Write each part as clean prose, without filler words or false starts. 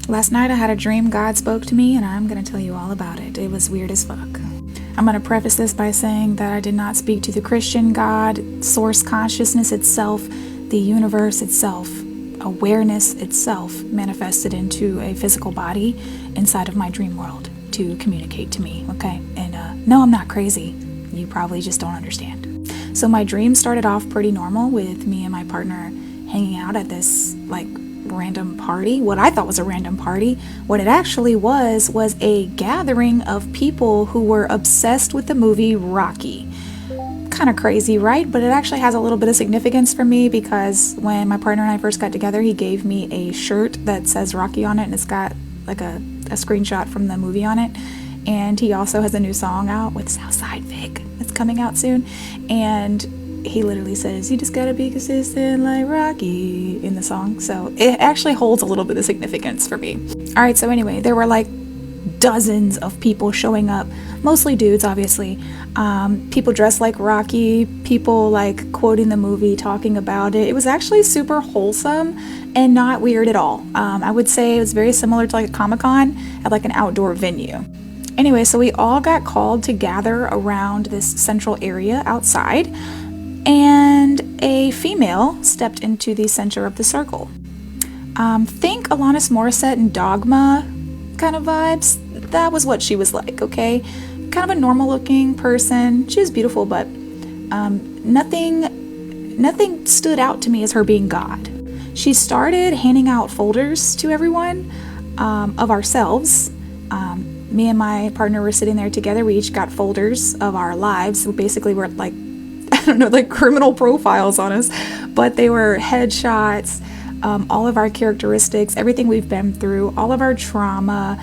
Last night I had a dream God spoke to me, and I'm going to tell you all about it. It was weird as fuck. I'm going to preface this by saying that I did not speak to the Christian God, source consciousness itself, the universe itself, awareness itself manifested into a physical body inside of my dream world to communicate to me, okay? And no, I'm not crazy. You probably just don't understand. So my dream started off pretty normal with me and my partner hanging out at this random party. What I thought was a random party, what it actually was a gathering of people who were obsessed with the movie Rocky. Kind of crazy, right? But it actually has a little bit of significance for me because when my partner and I first got together, he gave me a shirt that says Rocky on it, and it's got like a screenshot from the movie on it. And he also has a new song out with Southside Vic that's coming out soon, and he literally says, "You just gotta be consistent like Rocky" in the song. So it actually holds a little bit of significance for me. All right, so anyway, there were like dozens of people showing up, mostly dudes, obviously. People dressed like Rocky, people like quoting the movie, talking about it. It was actually super wholesome and not weird at all. I would say it was very similar to like a Comic-Con at like an outdoor venue. Anyway, so we all got called to gather around this central area outside, and a female stepped into the center of the circle. Think Alanis Morissette and Dogma kind of vibes. That was what she was like, okay? Kind of a normal looking person. She was beautiful, but nothing stood out to me as her being God. She started handing out folders to everyone of ourselves. Me and my partner were sitting there together. We each got folders of our lives. So basically we're like, I don't know, like criminal profiles on us, but they were headshots, all of our characteristics, everything we've been through, all of our trauma.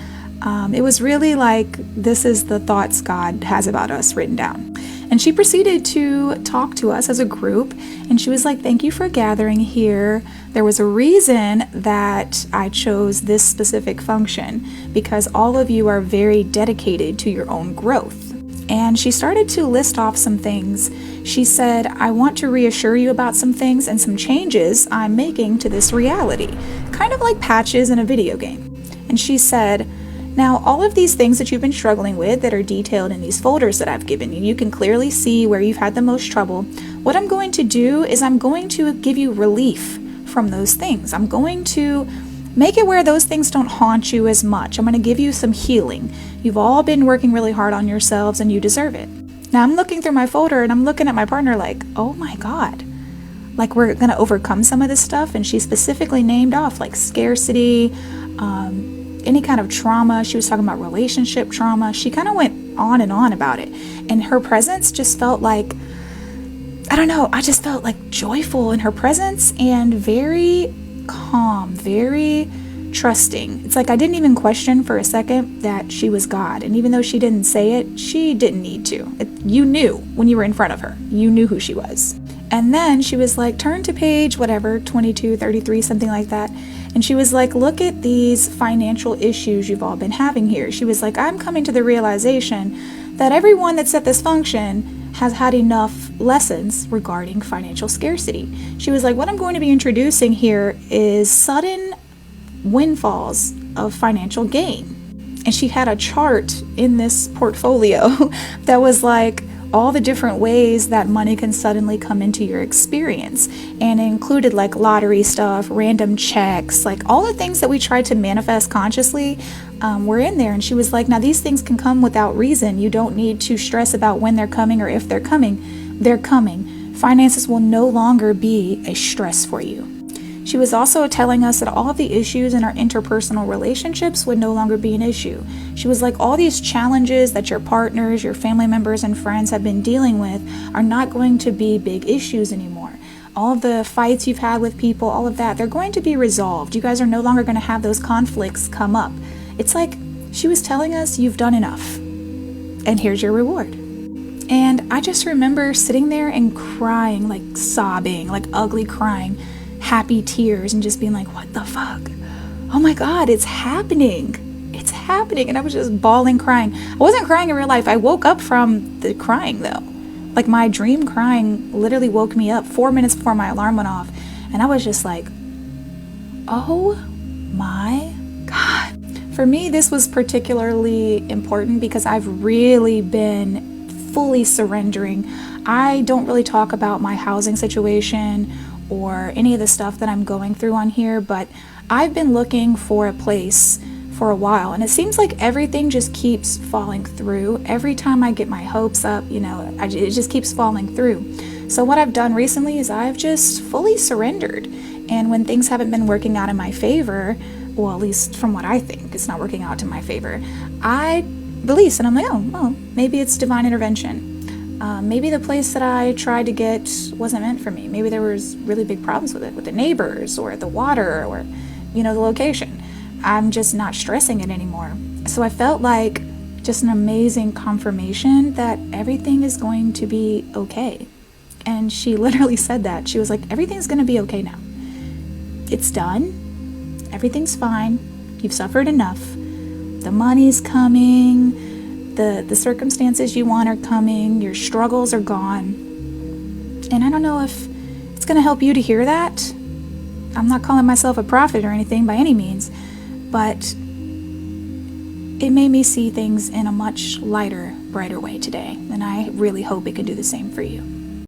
It was really like, this is the thoughts God has about us written down. And she proceeded to talk to us as a group, and she was like, "Thank you for gathering here. There was a reason that I chose this specific function, because all of you are very dedicated to your own growth." And she started to list off some things. She said, "I want to reassure you about some things and some changes I'm making to this reality," kind of like patches in a video game. And she said, "Now, all of these things that you've been struggling with that are detailed in these folders that I've given you, you can clearly see where you've had the most trouble. What I'm going to do is I'm going to give you relief from those things. I'm going to make it where those things don't haunt you as much. I'm going to give you some healing. You've all been working really hard on yourselves and you deserve it." Now, I'm looking through my folder and I'm looking at my partner like, oh my God. Like, we're going to overcome some of this stuff. And she specifically named off like scarcity, any kind of trauma. She was talking about relationship trauma. She kind of went on and on about it. And her presence just felt like, I don't know, I just felt like joyful in her presence and very calm, very trusting. It's like I didn't even question for a second that she was God. And even though she didn't say it, she didn't need to. You knew when you were in front of her. You knew who she was. And then she was like, turn to page whatever, 22, 33, something like that. And she was like, look at these financial issues you've all been having here. She was like, I'm coming to the realization that everyone that's at this function has had enough lessons regarding financial scarcity. She was like, what I'm going to be introducing here is sudden windfalls of financial gain. And she had a chart in this portfolio that was like all the different ways that money can suddenly come into your experience, and it included like lottery stuff, random checks, like all the things that we tried to manifest consciously were in there. And she was like, now these things can come without reason. You don't need to stress about when they're coming or if they're coming. They're coming. Finances will no longer be a stress for you. She was also telling us that all of the issues in our interpersonal relationships would no longer be an issue. She was like, all these challenges that your partners, your family members, and friends have been dealing with are not going to be big issues anymore. All of the fights you've had with people, all of that, they're going to be resolved. You guys are no longer going to have those conflicts come up. It's like she was telling us, you've done enough, and here's your reward. And I just remember sitting there and crying, like sobbing, like ugly crying, happy tears, and just being like, what the fuck? Oh my God, it's happening. It's happening. And I was just bawling, crying. I wasn't crying in real life. I woke up from the crying though. Like my dream crying literally woke me up 4 minutes before my alarm went off. And I was just like, oh my God. For me, this was particularly important because I've really been fully surrendering. I don't really talk about my housing situation or any of the stuff that I'm going through on here, but I've been looking for a place for a while, and it seems like everything just keeps falling through. Every time I get my hopes up, it just keeps falling through. So what I've done recently is I've just fully surrendered. And when things haven't been working out in my favor, well, at least from what I think, it's not working out to my favor, I release and I'm like, oh, well, maybe it's divine intervention. Maybe the place that I tried to get wasn't meant for me. Maybe there was really big problems with it, with the neighbors or the water or, the location. I'm just not stressing it anymore. So I felt like just an amazing confirmation that everything is going to be okay. And she literally said that. She was like, everything's going to be okay now. It's done. Everything's fine. You've suffered enough. The money's coming. The circumstances you want are coming. Your struggles are gone. And I don't know if it's going to help you to hear that. I'm not calling myself a prophet or anything by any means, but it made me see things in a much lighter, brighter way today. And I really hope it can do the same for you.